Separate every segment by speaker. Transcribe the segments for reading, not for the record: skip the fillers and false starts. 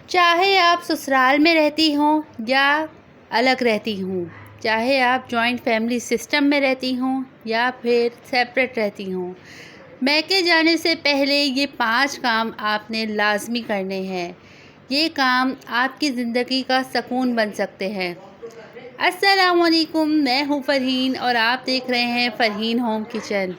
Speaker 1: चाहे आप ससुराल में रहती हों या अलग रहती हों, चाहे आप जॉइंट फैमिली सिस्टम में रहती हों या फिर सेपरेट रहती हों, मैके जाने से पहले ये 5 काम आपने लाज़मी करने हैं। ये काम आपकी ज़िंदगी का सुकून बन सकते हैं। अस्सलामुअलैकुम, मैं हूँ फ़रहीन और आप देख रहे हैं फ़रहीन होम किचन।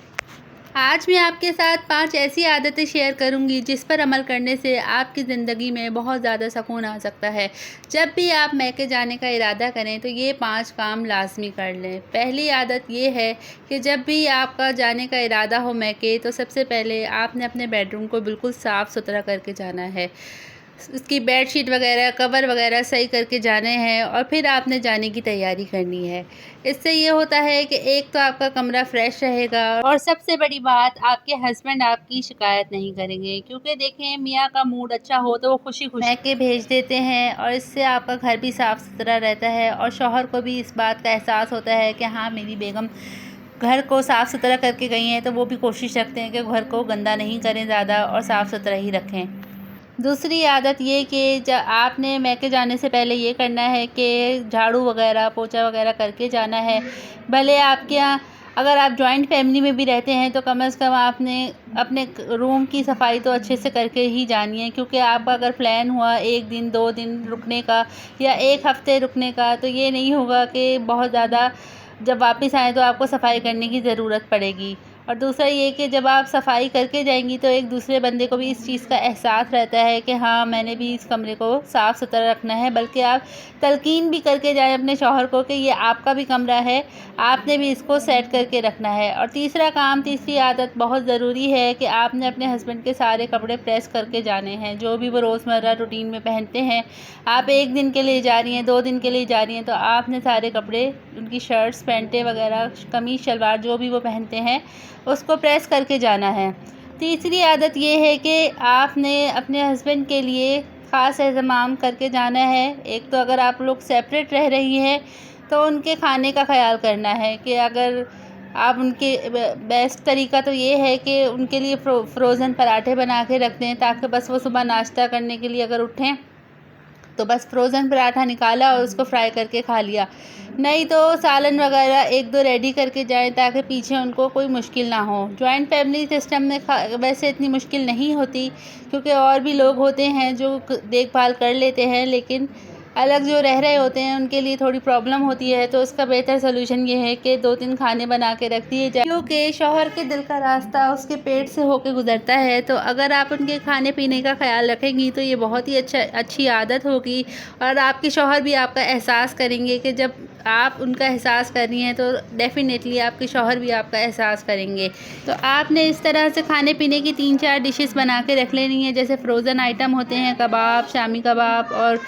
Speaker 1: आज मैं आपके साथ 5 ऐसी आदतें शेयर करूंगी जिस पर अमल करने से आपकी ज़िंदगी में बहुत ज़्यादा सुकून आ सकता है। जब भी आप मैके जाने का इरादा करें तो ये 5 काम लाज़मी कर लें। पहली आदत ये है कि जब भी आपका जाने का इरादा हो मैके, तो सबसे पहले आपने अपने बेडरूम को बिल्कुल साफ़ सुथरा करके जाना है। उसकी बेडशीट वगैरह, कवर वगैरह सही करके जाने हैं और फिर आपने जाने की तैयारी करनी है। इससे ये होता है कि एक तो आपका कमरा फ्रेश रहेगा और सबसे बड़ी बात, आपके हस्बैंड आपकी शिकायत नहीं करेंगे, क्योंकि देखें, मियाँ का मूड अच्छा हो तो वो खुशी-खुशी मैके भेज देते हैं और इससे आपका घर भी साफ़ सुथरा रहता है और शौहर को भी इस बात का एहसास होता है कि हाँ, मेरी बेगम घर को साफ़ सुथरा करके गई हैं, तो वो भी कोशिश रखते हैं कि घर को गंदा नहीं करें ज़्यादा और साफ़ सुथरा ही रखें। दूसरी आदत ये कि आपने मैके जाने से पहले ये करना है कि झाड़ू वगैरह, पोछा वगैरह करके जाना है। भले आपके यहाँ अगर आप जॉइंट फैमिली में भी रहते हैं तो कम से कम आपने अपने रूम की सफाई तो अच्छे से करके ही जानी है, क्योंकि आपका अगर प्लान हुआ 1 दिन 2 दिन रुकने का या 1 हफ़्ते रुकने का, तो ये नहीं होगा कि बहुत ज़्यादा जब वापस आएँ तो आपको सफाई करने की ज़रूरत पड़ेगी। और दूसरा ये कि जब आप सफाई करके जाएंगी तो एक दूसरे बंदे को भी इस चीज़ का एहसास रहता है कि हाँ, मैंने भी इस कमरे को साफ़ सुथरा रखना है। बल्कि आप तलकीन भी करके जाएं अपने शौहर को कि ये आपका भी कमरा है, आपने भी इसको सेट करके रखना है। और तीसरी आदत बहुत ज़रूरी है कि आपने अपने हस्बैंड के सारे कपड़े प्रेस करके जाने हैं, जो भी वो रोज़मर्रा रूटीन में पहनते हैं। आप 1 दिन के लिए जा रही हैं, 2 दिन के लिए जा रही हैं, तो आपने सारे कपड़े, उनकी शर्ट्स, पैंटें वगैरह, कमीज़ शलवार जो भी वो पहनते हैं, उसको प्रेस करके जाना है। तीसरी आदत ये है कि आपने अपने हस्बैंड के लिए ख़ास एहतमाम करके जाना है। एक तो अगर आप लोग सेपरेट रह रही हैं तो उनके खाने का ख़याल करना है कि अगर आप उनके बेस्ट तरीका तो ये है कि उनके लिए फ्रोज़न पराठे बना के रख दें, ताकि बस वो सुबह नाश्ता करने के लिए अगर उठें तो बस फ्रोज़न पराठा निकाला और उसको फ्राई करके खा लिया। नहीं तो सालन वगैरह 1-2 रेडी करके जाएँ, ताकि पीछे उनको कोई मुश्किल ना हो। जॉइंट फैमिली सिस्टम में वैसे इतनी मुश्किल नहीं होती, क्योंकि और भी लोग होते हैं जो देखभाल कर लेते हैं, लेकिन अलग जो रह रहे होते हैं उनके लिए थोड़ी प्रॉब्लम होती है। तो उसका बेहतर सलूशन ये है कि 2-3 खाने बना के रख दिए जाए, क्योंकि शौहर के दिल का रास्ता उसके पेट से होके गुज़रता है। तो अगर आप उनके खाने पीने का ख़याल रखेंगी तो ये बहुत ही अच्छी आदत होगी और आपके शौहर भी आपका एहसास करेंगे कि जब आप उनका एहसास कर रही हैं तो डेफ़िनेटली आपके शौहर भी आपका एहसास करेंगे। तो आपने इस तरह से खाने पीने की 3-4 डिशेस बना के रख लेनी है, जैसे फ्रोज़न आइटम होते हैं, कबाब, शामी कबाब और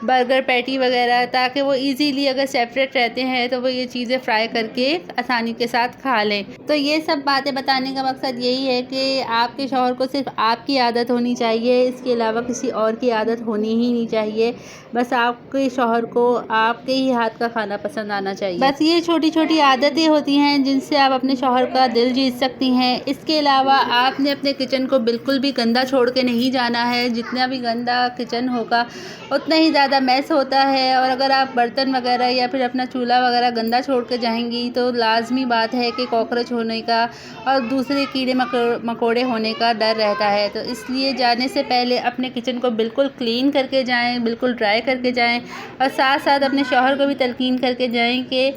Speaker 1: बर्गर पैटी वगैरह, ताकि वो इजीली अगर सेपरेट रहते हैं तो वो ये चीज़ें फ्राई करके आसानी के साथ खा लें। तो ये सब बातें बताने का मकसद यही है कि आपके शौहर को सिर्फ आपकी आदत होनी चाहिए, इसके अलावा किसी और की आदत होनी ही नहीं चाहिए। बस आपके शौहर को आपके ही हाथ का खाना पसंद आना चाहिए। बस ये छोटी-छोटी आदतें होती हैं जिनसे आप अपने शौहर का दिल जीत सकती हैं। इसके अलावा आपने अपने किचन को बिल्कुल भी गंदा छोड़ के नहीं जाना है। जितना भी गंदा किचन होगा उतना ही ज़्यादा मैस होता है, और अगर आप बर्तन वगैरह या फिर अपना चूल्हा वगैरह गंदा छोड़ के जाएंगी तो लाजमी बात है कि कॉकरोच होने का और दूसरे कीड़े मकोड़े होने का डर रहता है। तो इसलिए जाने से पहले अपने किचन को बिल्कुल क्लीन करके जाएं, बिल्कुल ड्राई करके जाएं और साथ साथ अपने शौहर को भी तलकीन करके जाएं कि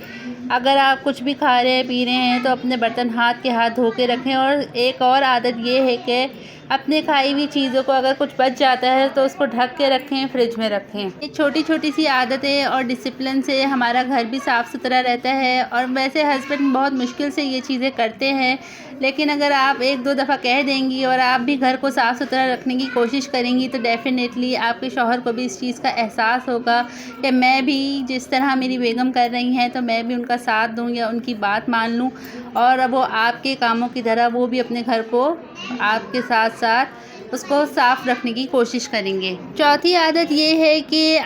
Speaker 1: अगर आप कुछ भी खा रहे हैं, पी रहे हैं, तो अपने बर्तन हाथ के हाथ धो के रखें। और एक और आदत ये है कि अपने खाई हुई चीज़ों को अगर कुछ बच जाता है तो उसको ढक के रखें, फ्रिज में रखें। ये छोटी-छोटी सी आदतें और डिसिप्लिन से हमारा घर भी साफ़ सुथरा रहता है। और वैसे हस्बैंड बहुत मुश्किल से ये चीज़ें करते हैं, लेकिन अगर आप 1-2 दफ़ा कह देंगी और आप भी घर को साफ़ सुथरा रखने की कोशिश करेंगी तो डेफ़िनेटली आपके शौहर को भी इस चीज़ का एहसास होगा कि मैं भी जिस तरह मेरी बेगम कर रही हैं तो मैं भी उनका साथ दूँ या उनकी बात मान लूँ, और वो आपके कामों की तरह वो भी अपने घर को आपके साथ साथ उसको साफ़ रखने की कोशिश करेंगे। चौथी आदत ये है कि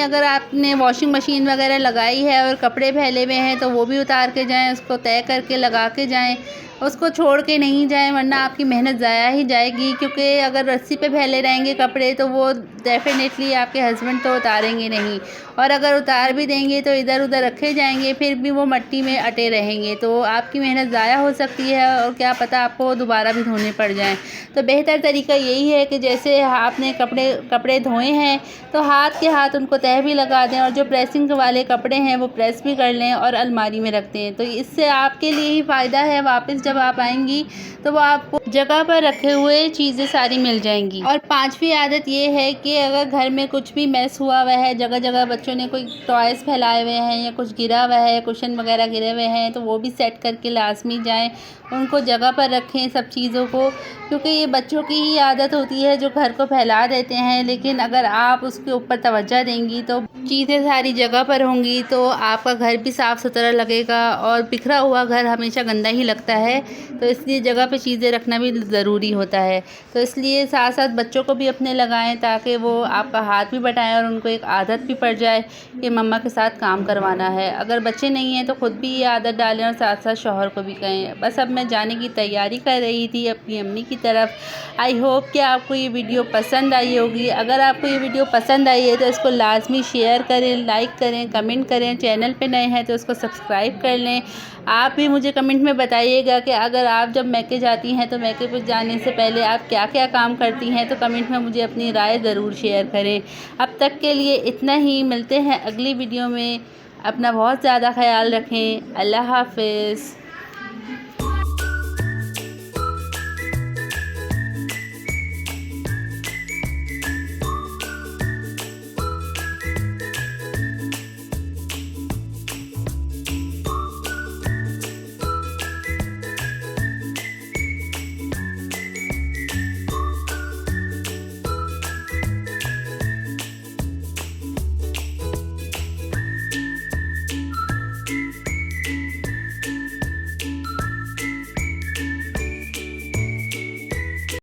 Speaker 1: अगर आपने वॉशिंग मशीन वगैरह लगाई है और कपड़े फैले हुए हैं तो वो भी उतार के जाएं, उसको तय करके लगा के जाएं। उसको छोड़ के नहीं जाएं, वरना आपकी मेहनत ज़ाया ही जाएगी। क्योंकि अगर रस्सी पे फैले रहेंगे कपड़े तो वो डेफिनेटली आपके हस्बैंड तो उतारेंगे नहीं, और अगर उतार भी देंगे तो इधर उधर रखे जाएंगे, फिर भी वो मिट्टी में अटे रहेंगे, तो आपकी मेहनत ज़ाया हो सकती है और क्या पता आपको दोबारा भी धोने पड़ जाएं। तो बेहतर तरीका यही है कि जैसे आपने कपड़े धोए हैं तो हाथ के हाथ उनको तह भी लगा दें, और जो प्रेसिंग वाले कपड़े हैं वो प्रेस भी कर लें और अलमारी में रख दें। तो इससे आपके लिए ही फ़ायदा है, वापस जब आप आएंगी तो वो आपको जगह पर रखे हुए चीज़ें सारी मिल जाएंगी। और पांचवी आदत ये है कि अगर घर में कुछ भी मैस हुआ हुआ है, जगह जगह बच्चों ने कोई टॉयज़ फैलाए हुए हैं या कुछ गिरा हुआ है, कुशन वगैरह गिरे हुए हैं, तो वो भी सेट करके लाजमी जाएं, उनको जगह पर रखें सब चीज़ों को। क्योंकि ये बच्चों की ही आदत होती है जो घर को फैला देते हैं, लेकिन अगर आप उसके ऊपर तवज्जो देंगी तो चीज़ें सारी जगह पर होंगी, तो आपका घर भी साफ़ सुथरा लगेगा। और बिखरा हुआ घर हमेशा गंदा ही लगता है, तो इसलिए जगह पे चीज़ें रखना भी ज़रूरी होता है। तो इसलिए साथ साथ बच्चों को भी अपने लगाएं, ताकि वो आपका हाथ भी बटाएं और उनको एक आदत भी पड़ जाए कि मम्मा के साथ काम करवाना है। अगर बच्चे नहीं हैं तो ख़ुद भी ये आदत डालें और साथ साथ शौहर को भी कहें। बस अब मैं जाने की तैयारी कर रही थी अपनी अम्मी की तरफ। आई होप कि आपको ये वीडियो पसंद आई होगी। अगर आपको ये वीडियो पसंद आई है तो इसको लाजमी शेयर करें, लाइक करें, कमेंट करें। चैनल पे नए हैं तो उसको सब्सक्राइब कर लें। आप भी मुझे कमेंट में बताइएगा कि अगर आप जब मैके जाती हैं तो मैके पे जाने से पहले आप क्या क्या काम करती हैं, तो कमेंट में मुझे अपनी राय ज़रूर शेयर करें। अब तक के लिए इतना ही, मिलते हैं अगली वीडियो में। अपना बहुत ज़्यादा ख्याल रखें। अल्लाह हाफ़िज़।